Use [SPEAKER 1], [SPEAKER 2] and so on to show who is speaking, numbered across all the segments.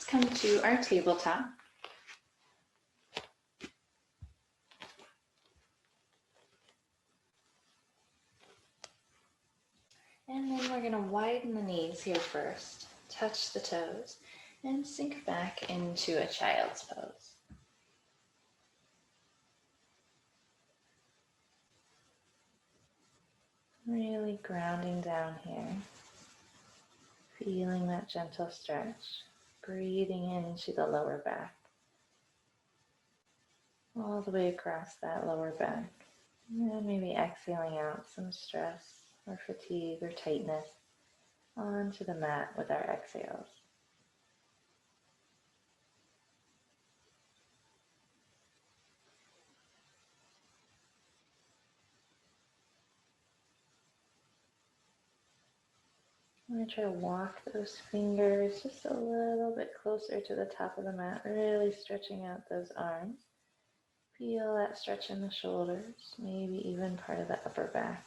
[SPEAKER 1] let's come to our tabletop. And then we're going to widen the knees here first, touch the toes, and sink back into a child's pose. Really grounding down here, feeling that gentle stretch, breathing into the lower back, all the way across that lower back. And maybe exhaling out some stress or fatigue or tightness onto the mat with our exhales. I'm going to try to walk those fingers just a little bit closer to the top of the mat, really stretching out those arms. Feel that stretch in the shoulders, maybe even part of the upper back.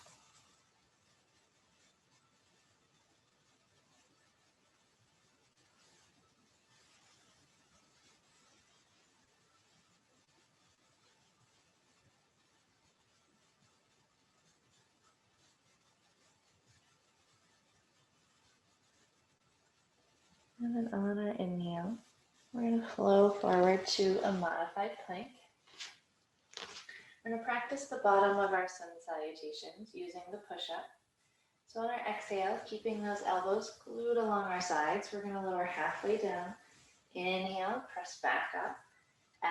[SPEAKER 1] And then on our inhale, we're going to flow forward to a modified plank. We're going to practice the bottom of our sun salutations using the push-up. So on our exhale, keeping those elbows glued along our sides, we're going to lower halfway down. Inhale, press back up.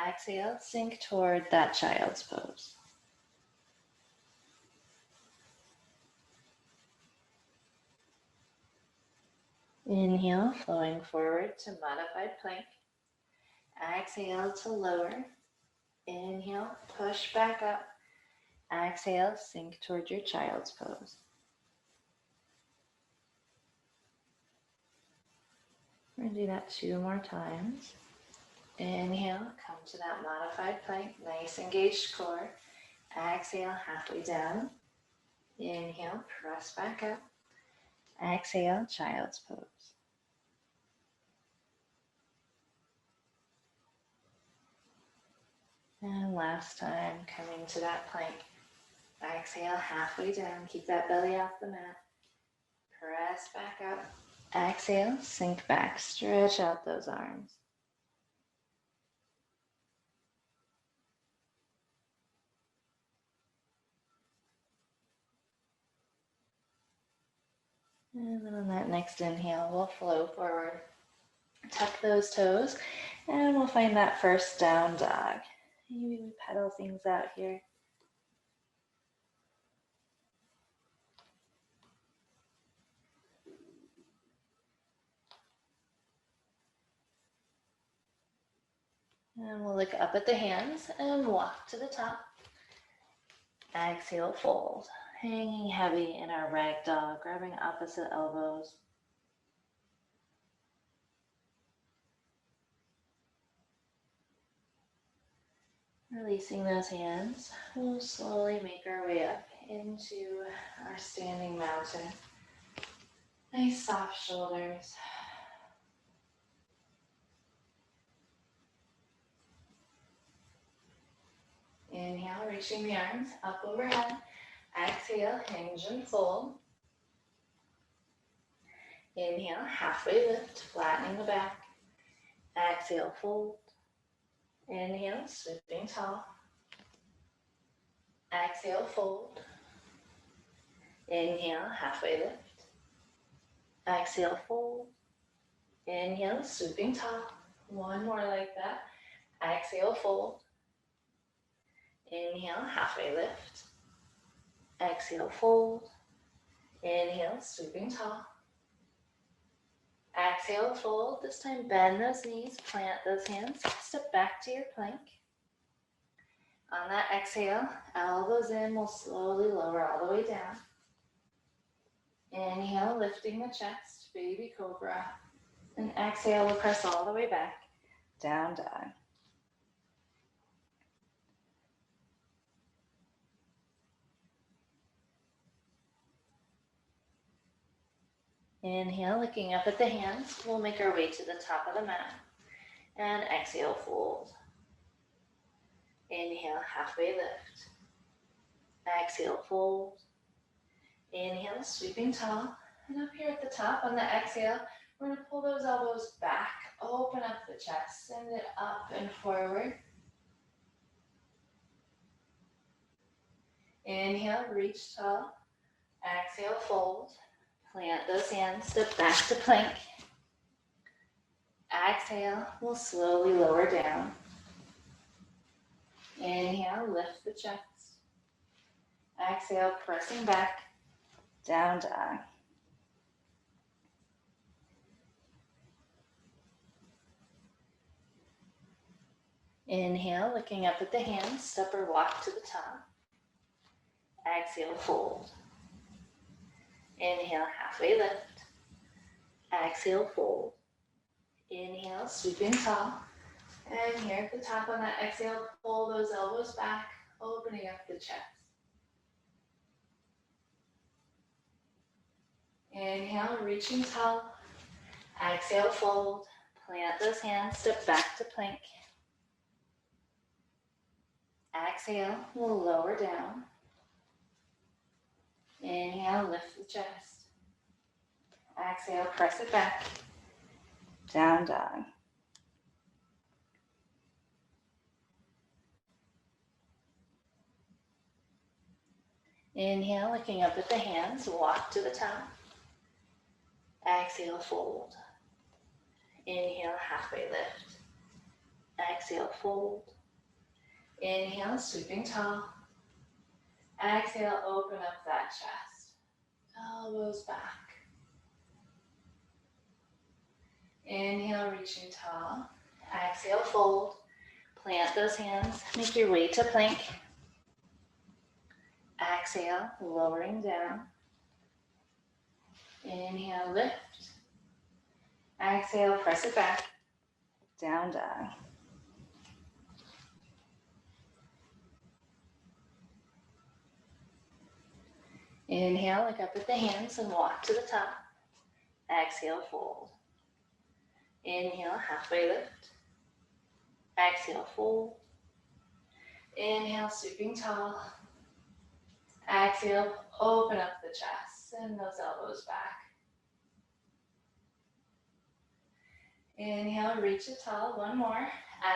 [SPEAKER 1] Exhale, sink toward that child's pose. Inhale, flowing forward to modified plank. Exhale to lower. Inhale, push back up. Exhale, sink toward your child's pose. We're going to do that 2 more times. Inhale, come to that modified plank, nice engaged core. Exhale, halfway down. Inhale, press back up. Exhale, child's pose. And last time, coming to that plank. Exhale, halfway down. Keep that belly off the mat. Press back up. Exhale, sink back. Stretch out those arms. And then on that next inhale, we'll flow forward. Tuck those toes, and we'll find that first down dog. Maybe we pedal things out here. And we'll look up at the hands and walk to the top. Exhale, fold. Hanging heavy in our ragdoll, grabbing opposite elbows. Releasing those hands, we'll slowly make our way up into our standing mountain. Nice soft shoulders. Inhale, reaching the arms up overhead. Exhale, hinge and fold. Inhale, halfway lift, flattening the back. Exhale, fold. Inhale, swooping tall. Exhale, fold. Inhale, halfway lift. Exhale, fold. Inhale, swooping tall. 1 more like that. Exhale, fold. Inhale, halfway lift. Exhale, fold. Inhale, swooping tall. Exhale, fold. This time bend those knees, plant those hands, step back to your plank. On that exhale, elbows in, we'll slowly lower all the way down. Inhale, lifting the chest, baby cobra. And exhale, we'll press all the way back, down dog. Inhale, looking up at the hands, we'll make our way to the top of the mat. And exhale, fold. Inhale, halfway lift. Exhale, fold. Inhale, sweeping tall. And up here at the top on the exhale, we're going to pull those elbows back, open up the chest, send it up and forward. Inhale, reach tall. Exhale, fold. Plant those hands, step back to plank. Exhale, we'll slowly lower down. Inhale, lift the chest. Exhale, pressing back, down dog. Inhale, looking up at the hands, step or walk to the top. Exhale, fold. Inhale, halfway lift. Exhale, fold. Inhale, sweeping tall. And here at the top on that exhale, pull those elbows back, opening up the chest. Inhale, reaching tall. Exhale, fold. Plant those hands, step back to plank. Exhale, we'll lower down. Inhale, lift the chest. Exhale, press it back. Down dog. Inhale, looking up at the hands, walk to the top. Exhale, fold. Inhale, halfway lift. Exhale, fold. Inhale, sweeping tall. Exhale, open up that chest. Elbows back. Inhale, reaching tall. Exhale, fold. Plant those hands. Make your way to plank. Exhale, lowering down. Inhale, lift. Exhale, press it back. Down dog. Inhale, look up at the hands and walk to the top. Exhale, fold. Inhale, halfway lift. Exhale, fold. Inhale, sweeping tall. Exhale, open up the chest. Send those elbows back. Inhale, reach it tall. One more.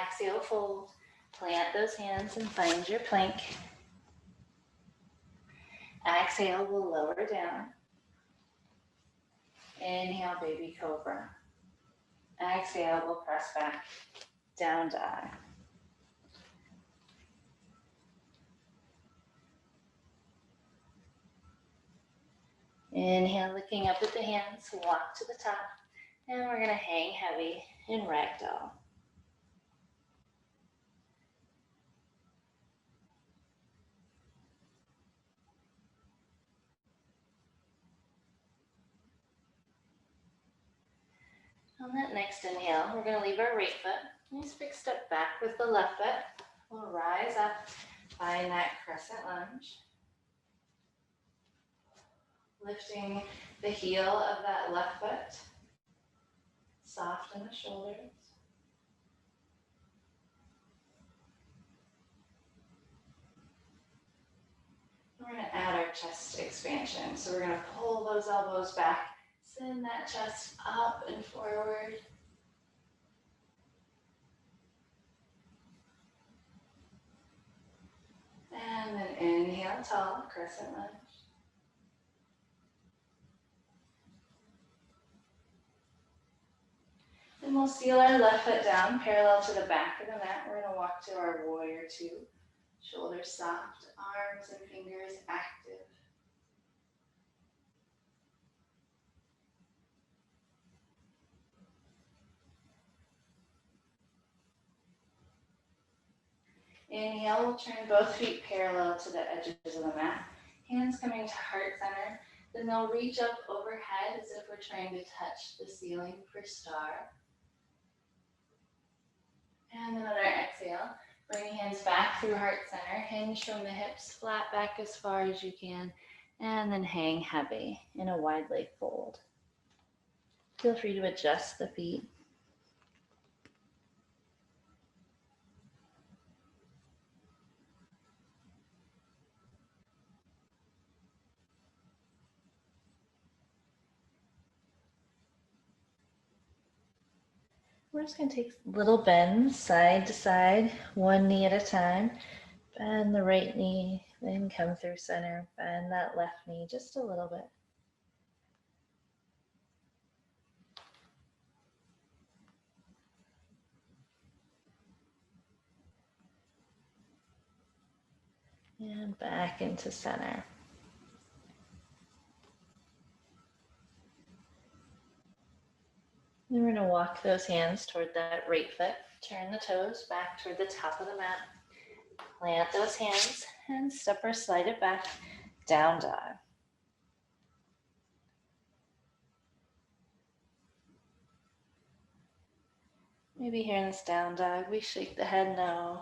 [SPEAKER 1] Exhale, fold. Plant those hands and find your plank. Exhale, we'll lower down. Inhale, baby cobra. Exhale, we'll press back. Down dog. Inhale, looking up at the hands, walk to the top. And we're going to hang heavy in ragdoll. On that next inhale, we're going to leave our right foot. Nice big step back with the left foot. We'll rise up, find that crescent lunge. Lifting the heel of that left foot. Soft in the shoulders. We're going to add our chest expansion. So we're going to pull those elbows back. Send that chest up and forward. And then inhale, tall, crescent lunge. And we'll seal our left foot down, parallel to the back of the mat. We're going to walk to our warrior two. Shoulders soft, arms and fingers active. Inhale, we'll turn both feet parallel to the edges of the mat. Hands coming to heart center. Then they'll reach up overhead as if we're trying to touch the ceiling for star. And then on our exhale, bring hands back through heart center. Hinge from the hips, flat back as far as you can. And then hang heavy in a wide leg fold. Feel free to adjust the feet. We're just going to take little bends side to side, one knee at a time. Bend the right knee, then come through center. Bend that left knee just a little bit. And back into center. Then we're going to walk those hands toward that right foot. Turn the toes back toward the top of the mat. Plant those hands and step or slide it back, down dog. Maybe here in this down dog, we shake the head no.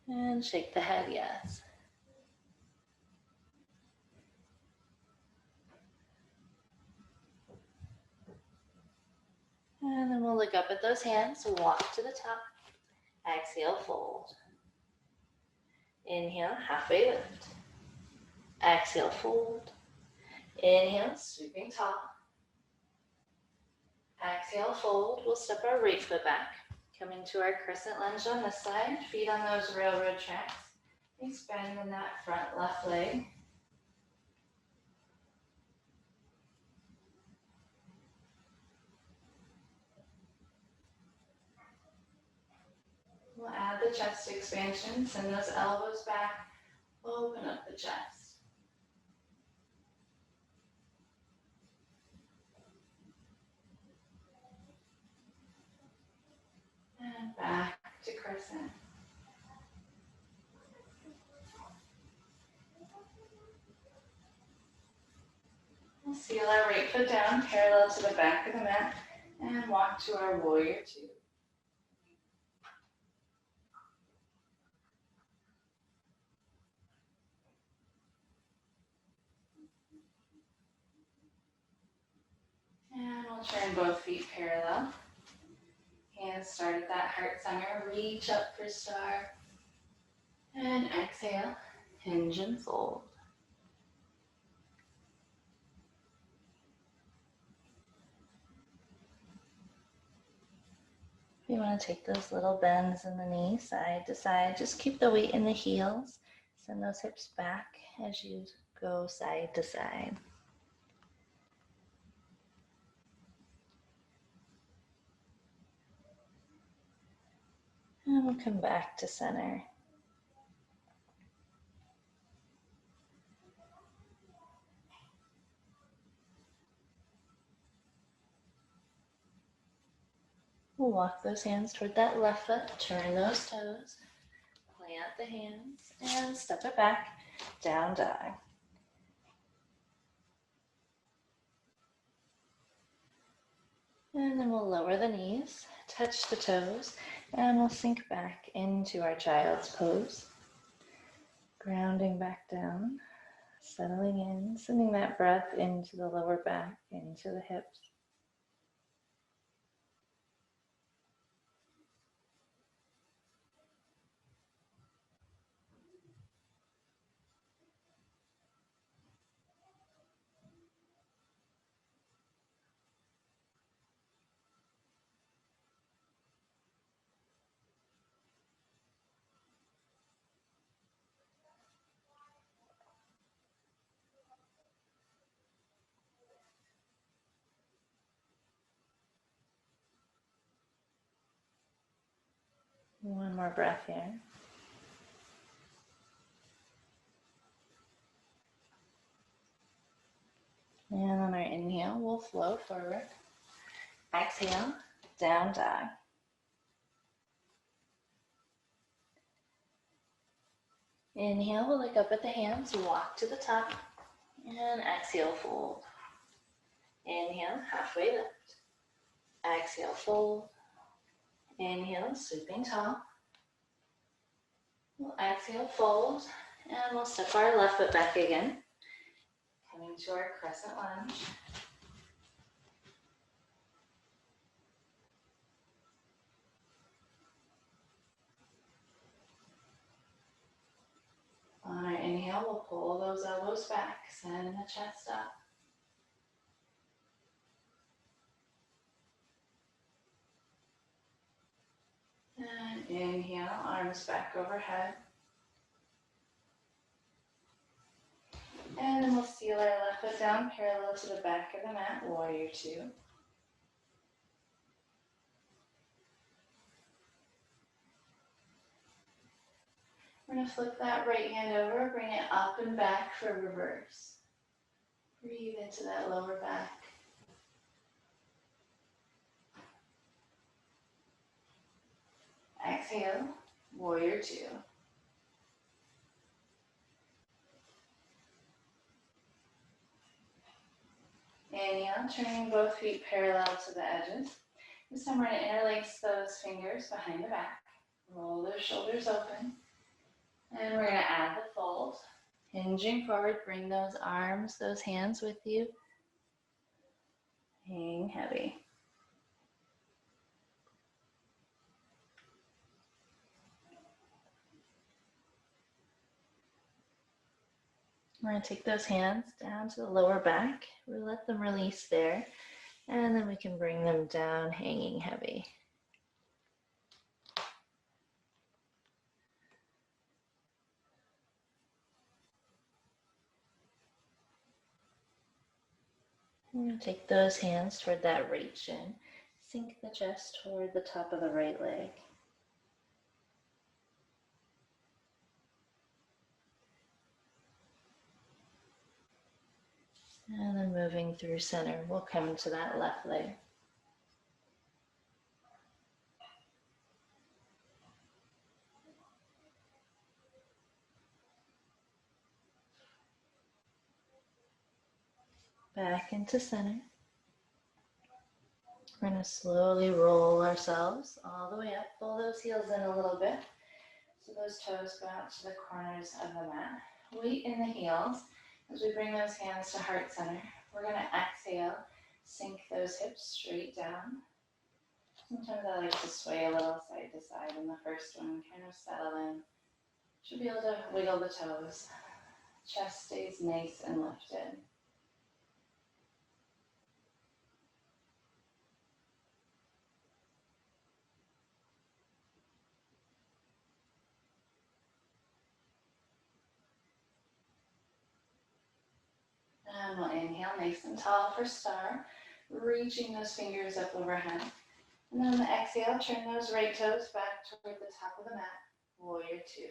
[SPEAKER 1] And shake the head yes. And then we'll look up at those hands, walk to the top. Exhale, fold. Inhale, halfway lift. Exhale, fold. Inhale, sweeping tall. Exhale, fold. We'll step our right foot back. Coming to our crescent lunge on this side. Feet on those railroad tracks. Expand in that front left leg. We'll add the chest expansion. Send those elbows back. Open up the chest. And back to crescent. We'll seal our right foot down, parallel to the back of the mat, and walk to our warrior two. And we'll turn both feet parallel. Hands start at that heart center. Reach up for star. And exhale, hinge and fold. You want to take those little bends in the knee, side to side. Just keep the weight in the heels. Send those hips back as you go side to side. And we'll come back to center. We'll walk those hands toward that left foot, turn those toes, plant the hands, and step it back, down dog. And then we'll lower the knees, touch the toes, and we'll sink back into our child's pose. Grounding back down, settling in, sending that breath into the lower back, into the hips. One more breath here. And on our inhale, we'll flow forward. Exhale, down dog. Inhale, we'll look up at the hands, walk to the top, and exhale, fold. Inhale, halfway lift. Exhale, fold. Inhale, sweeping tall. We'll exhale, fold, and we'll step our left foot back again. Coming to our crescent lunge. On our inhale, we'll pull those elbows back, send the chest up. Inhale, arms back overhead. And then we'll seal our left foot down parallel to the back of the mat, warrior two. We're going to flip that right hand over, bring it up and back for reverse. Breathe into that lower back. Exhale, warrior two. Inhale, turning both feet parallel to the edges. This time we're going to interlace those fingers behind the back. Roll those shoulders open. And we're going to add the fold. Hinging forward, bring those arms, those hands with you. Hang heavy. We're going to take those hands down to the lower back. We let them release there. And then we can bring them down, hanging heavy. We're going to take those hands toward that right shin. Sink the chest toward the top of the right leg. And then moving through center, we'll come to that left leg. Back into center. We're going to slowly roll ourselves all the way up. Pull those heels in a little bit so those toes go out to the corners of the mat. Weight in the heels as we bring those hands to heart center. We're going to exhale, sink those hips straight down. Sometimes I like to sway a little side to side in the first one, kind of settle in. Should be able to wiggle the toes. Chest stays nice and lifted. And we'll inhale nice and tall for star, reaching those fingers up overhead. And then on the exhale, turn those right toes back toward the top of the mat, warrior two.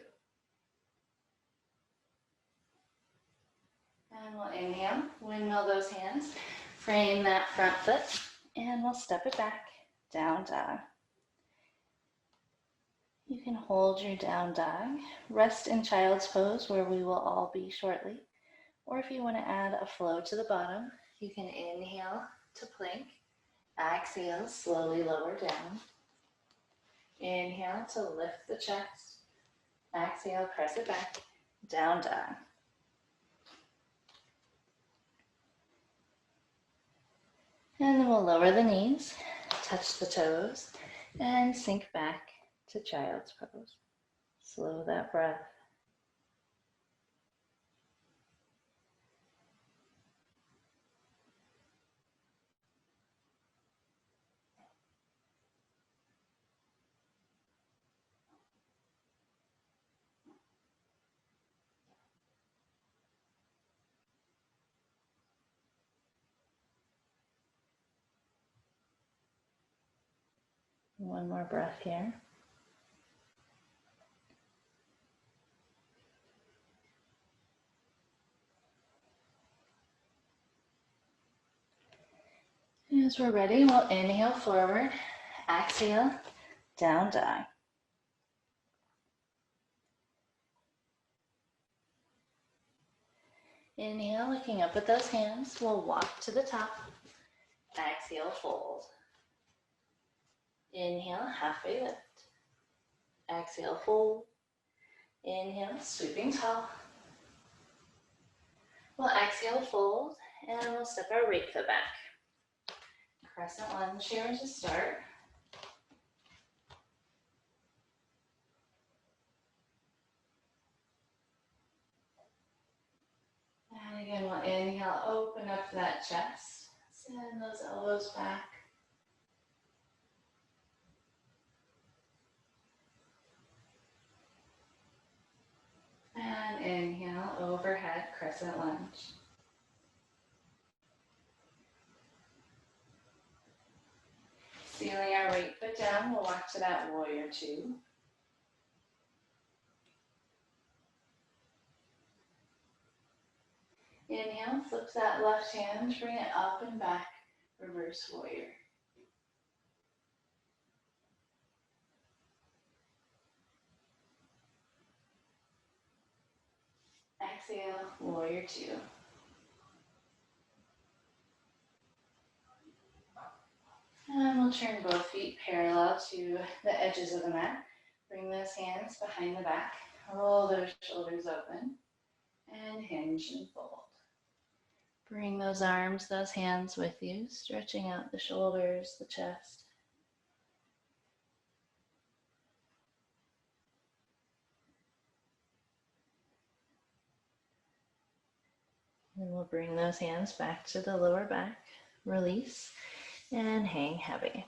[SPEAKER 1] And we'll inhale, windmill those hands, frame that front foot, and we'll step it back, down dog. You can hold your down dog, rest in child's pose where we will all be shortly. Or if you want to add a flow to the bottom, you can inhale to plank, exhale, slowly lower down. Inhale to lift the chest, exhale, press it back, down dog. And then we'll lower the knees, touch the toes, and sink back to child's pose. Slow that breath. One more breath here. As we're ready, we'll inhale forward, exhale, down dog. Inhale, looking up at those hands, we'll walk to the top. Exhale, fold. Inhale, halfway lift. Exhale, fold. Inhale, sweeping tall. We'll exhale, fold, and we'll step our right foot back. Crescent lunge here to start. And again, we'll inhale, open up that chest. Send those elbows back. crescent lunge. Sealing our right foot down, we'll walk to that warrior two. Inhale, flip that left hand, bring it up and back, reverse warrior. Exhale, warrior two. And we'll turn both feet parallel to the edges of the mat. Bring those hands behind the back, roll those shoulders open, and hinge and fold. Bring those arms, those hands with you, stretching out the shoulders, the chest. And we'll bring those hands back to the lower back, release, and hang heavy.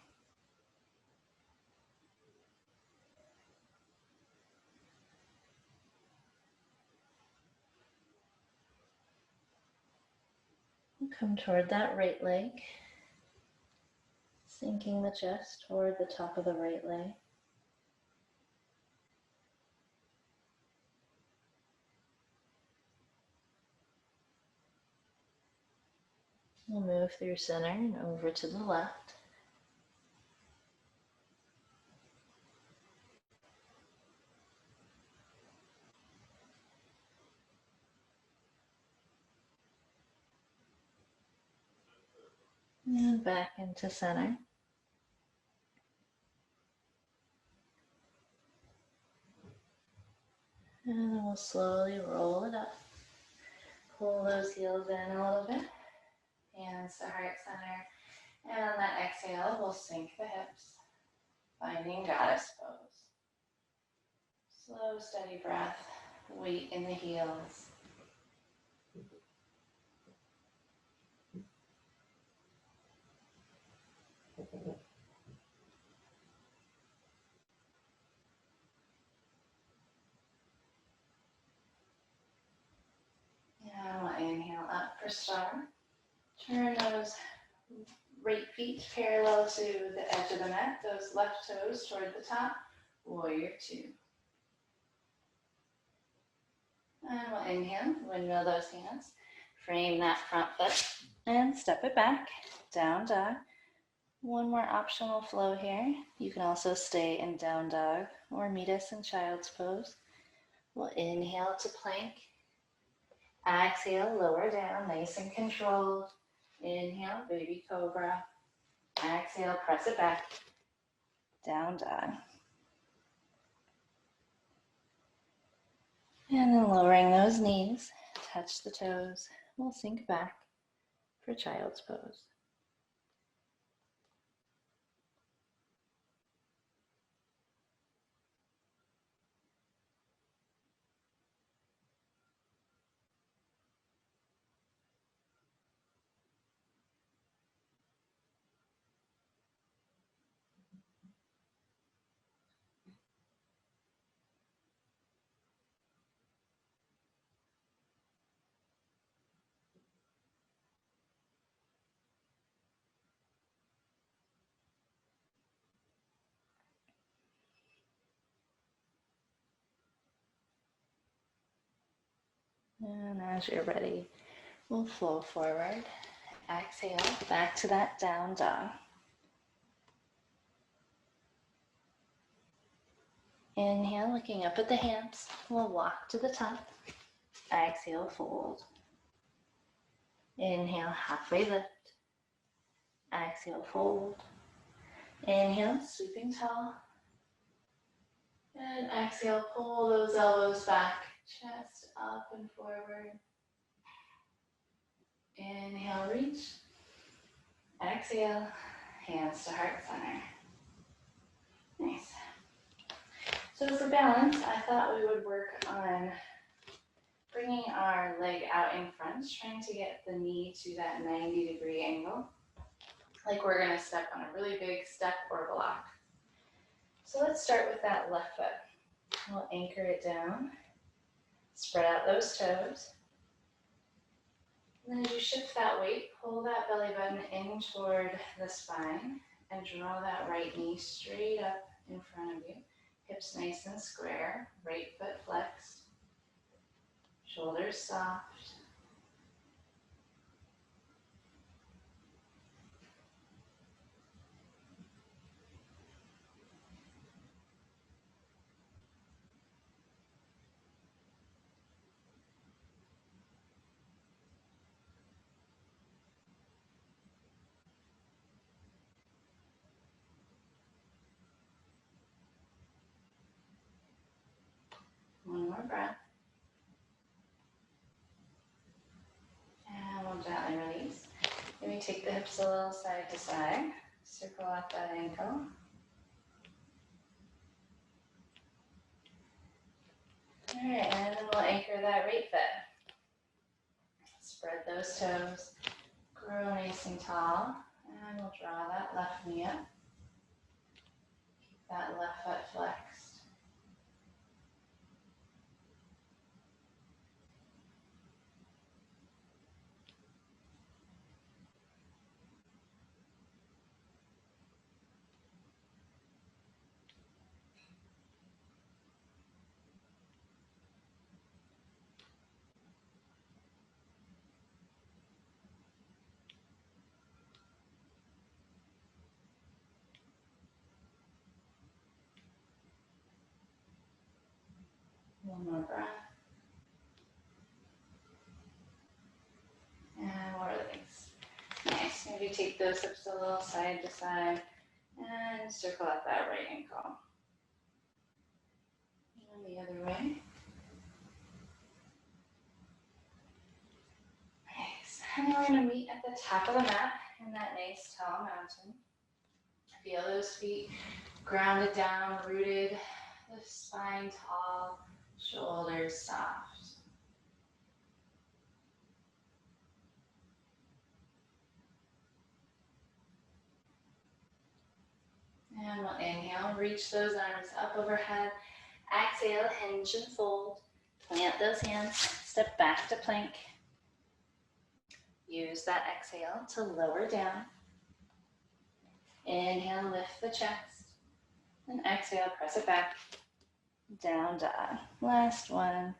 [SPEAKER 1] We'll come toward that right leg, sinking the chest toward the top of the right leg. We'll move through center and over to the left. And back into center. And then we'll slowly roll it up. Pull those heels in a little bit. Hands to heart center. And on that exhale, we'll sink the hips, finding goddess pose. Slow, steady breath, weight in the heels. Now we'll inhale up for star. Turn those right feet parallel to the edge of the mat, those left toes toward the top, warrior two. And we'll inhale, windmill those hands, frame that front foot, and step it back, down dog. One more optional flow here. You can also stay in down dog or meet us in child's pose. We'll inhale to plank. Exhale, lower down, nice and controlled. Inhale, baby cobra. Exhale, press it back, down dog. And then lowering those knees, touch the toes. We'll sink back for child's pose. And as you're ready, we'll flow forward. Exhale, back to that down dog. Inhale, looking up at the hands. We'll walk to the top. Exhale, fold. Inhale, halfway lift. Exhale, fold. Inhale, sweeping tall. And exhale, pull those elbows back, chest up and forward. Inhale, reach. Exhale, hands to heart center. Nice. So for balance, I thought we would work on bringing our leg out in front, trying to get the knee to that 90-degree angle, like we're gonna step on a really big step or block. So let's start with that left foot. We'll anchor it down, spread out those toes, And then as you shift that weight, pull that belly button in toward the spine and draw that right knee straight up in front of you. Hips nice and square, right foot flexed, shoulders soft. One more breath. And we'll gently release. Maybe take the hips a little side to side. Circle out that ankle. All right, and then we'll anchor that right foot. Spread those toes. Grow nice and tall. And we'll draw that left knee up. Keep that left foot flexed. One more breath. And we'll release. Nice. Maybe take those hips a little side to side and circle out that right ankle. And the other way. Nice. And then we're going to meet at the top of the mat in that nice tall mountain. Feel those feet grounded down, rooted, the spine tall, shoulders soft. And we'll inhale, reach those arms up overhead. Exhale, hinge and fold. Plant those hands, step back to plank. Use that exhale to lower down. Inhale, lift the chest. And exhale, press it back. Down dog. Last one.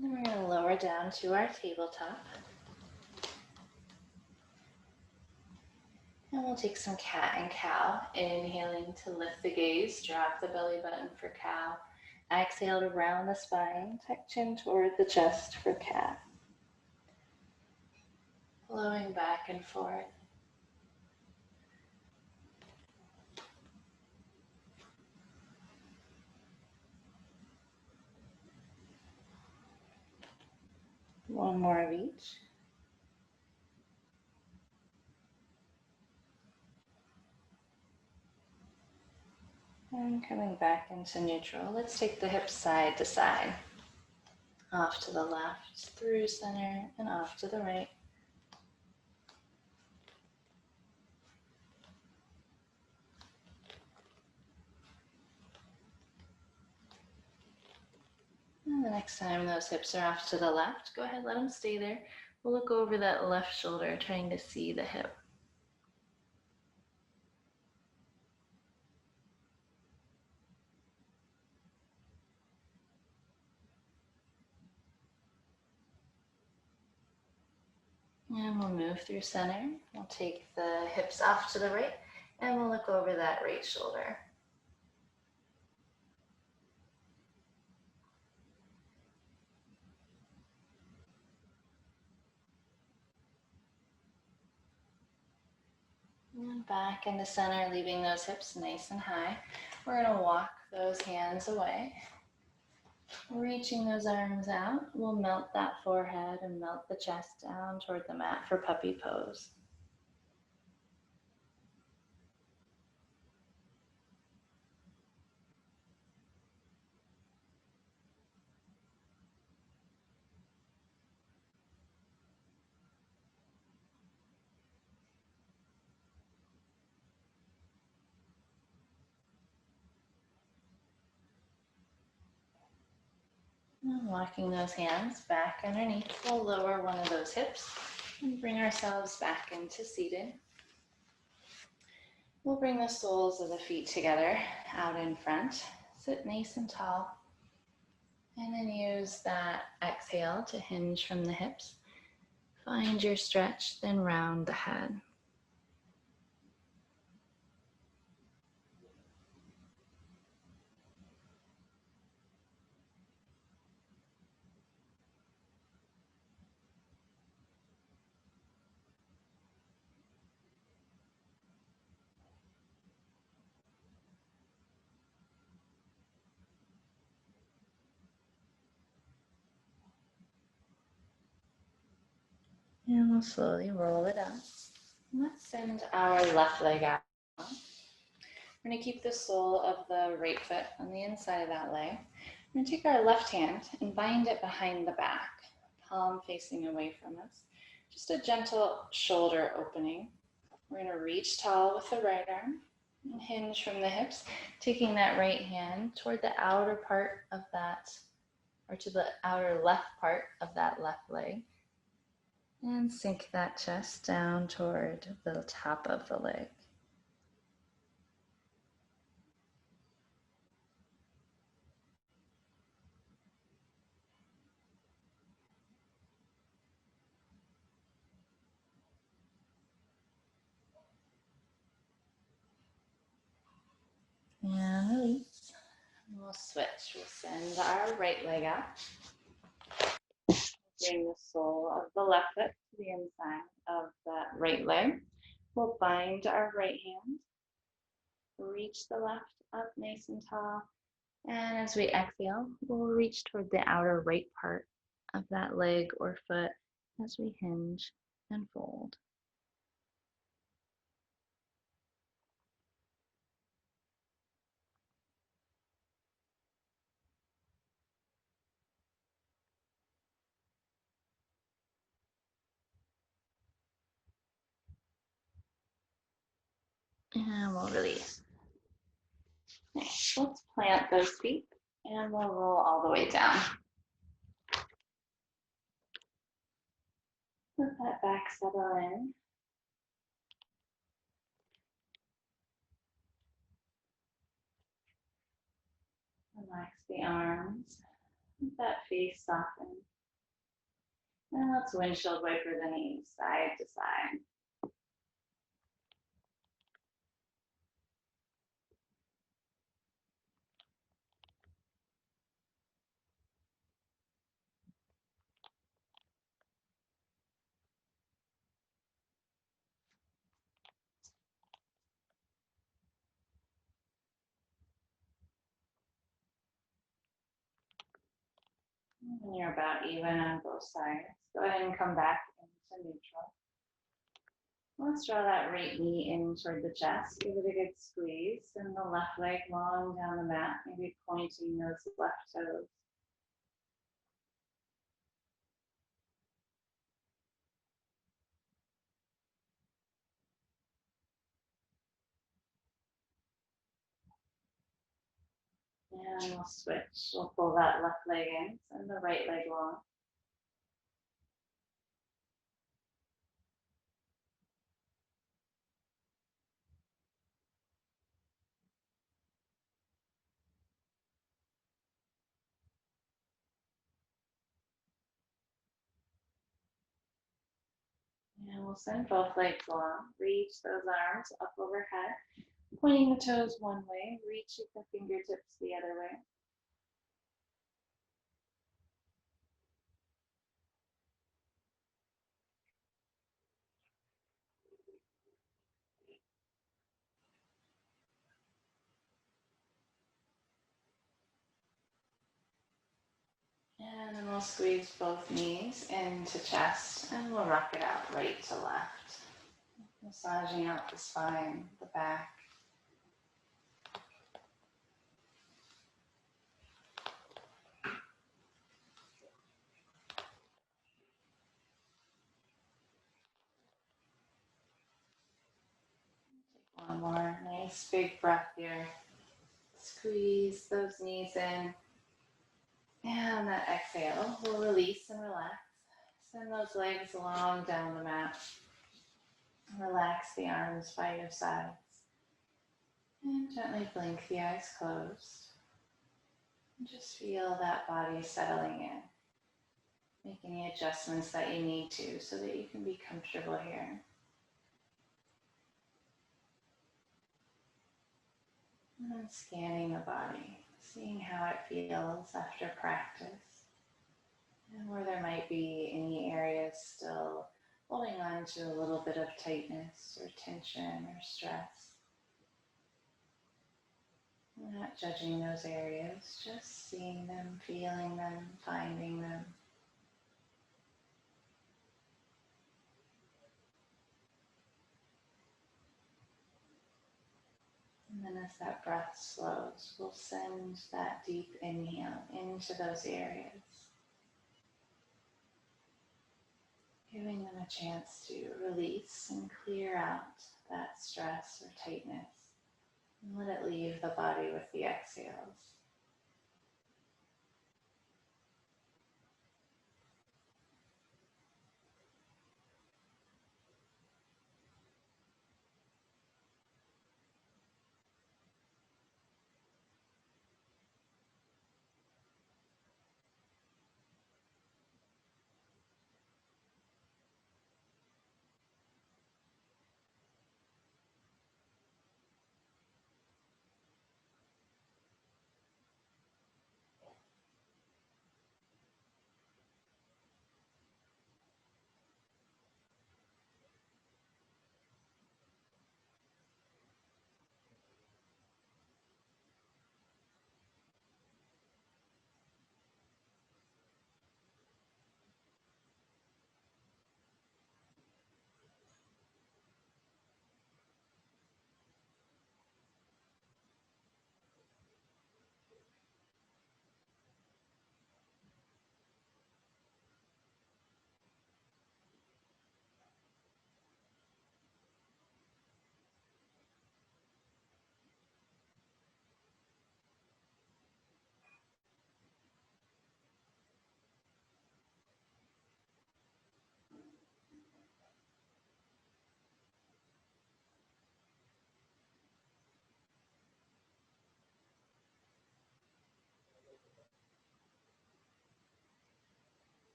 [SPEAKER 1] And we're going to lower down to our tabletop. And we'll take some cat and cow. Inhaling to lift the gaze, drop the belly button for cow. Exhale to round the spine, tuck chin toward the chest for cat. Flowing back and forth. One more of each. And coming back into neutral, let's take the hips side to side. Off to the left, through center, and off to the right. And the next time those hips are off to the left, go ahead, let them stay there. We'll look over that left shoulder, trying to see the hip. And we'll move through center. We'll take the hips off to the right, and we'll look over that right shoulder. And back into center, leaving those hips nice and high. We're going to walk those hands away. Reaching those arms out, we'll melt that forehead and melt the chest down toward the mat for puppy pose. And walking those hands back underneath, we'll lower one of those hips and bring ourselves back into seated. We'll bring the soles of the feet together out in front. Sit nice and tall. And then use that exhale to hinge from the hips. Find your stretch, then round the head. And we'll slowly roll it up. Let's send our left leg out. We're going to keep the sole of the right foot on the inside of that leg. We're going to take our left hand and bind it behind the back, palm facing away from us. Just a gentle shoulder opening. We're going to reach tall with the right arm and hinge from the hips, taking that right hand toward the outer part of that, or to the outer left part of that left leg. And sink that chest down toward the top of the leg. And release. And we'll switch. We'll send our right leg out. Bring the sole of the left foot to the inside of that right leg. We'll bind our right hand. Reach the left up nice and tall. And as we exhale, we'll reach toward the outer right part of that leg or foot as we hinge and fold. And we'll release. Nice. Let's plant those feet and we'll roll all the way down. Let that back settle in. Relax the arms. Let that face soften. And let's windshield wiper the knees side to side. When you're about even on both sides, go ahead and come back into neutral. Let's draw that right knee in toward the chest. Give it a good squeeze. Send the left leg long down the mat, maybe pointing those left toes. And we'll switch. We'll pull that left leg in, send the right leg long. And we'll send both legs long. Reach those arms up overhead, pointing the toes one way, reach the fingertips the other way. And then we'll squeeze both knees into chest and we'll rock it out right to left. Massaging out the spine, the back. Take one more nice big breath here. Squeeze those knees in. And on that exhale, we'll release and relax. Send those legs long down the mat. Relax the arms by your sides. And gently blink the eyes closed. And just feel that body settling in. Make any adjustments that you need to so that you can be comfortable here. And scanning the body, seeing how it feels after practice. And where there might be any areas still holding on to a little bit of tightness or tension or stress. We're not judging those areas, just seeing them, feeling them, finding them. And then as that breath slows, we'll send that deep inhale into those areas, giving them a chance to release and clear out that stress or tightness. And let it leave the body with the exhales.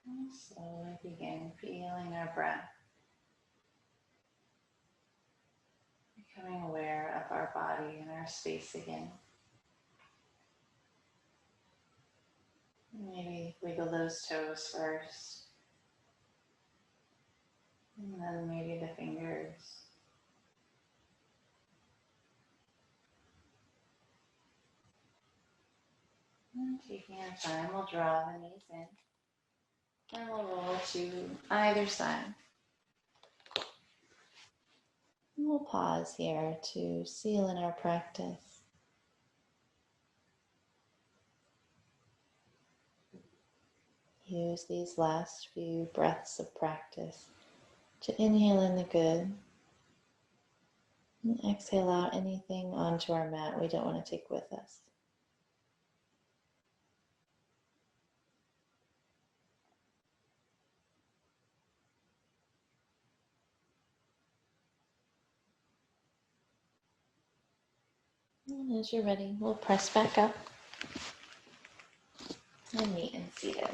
[SPEAKER 1] And slowly begin feeling our breath, becoming aware of our body and our space again. Maybe wiggle those toes first, and then maybe the fingers. And taking our time, we'll draw the knees in, and we'll roll to either side. And we'll pause here to seal in our practice. Use these last few breaths of practice to inhale in the good and exhale out anything onto our mat we don't want to take with us. And as you're ready, we'll press back up and meet in seated.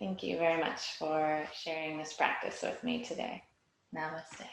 [SPEAKER 1] Thank you very much for sharing this practice with me today. Namaste.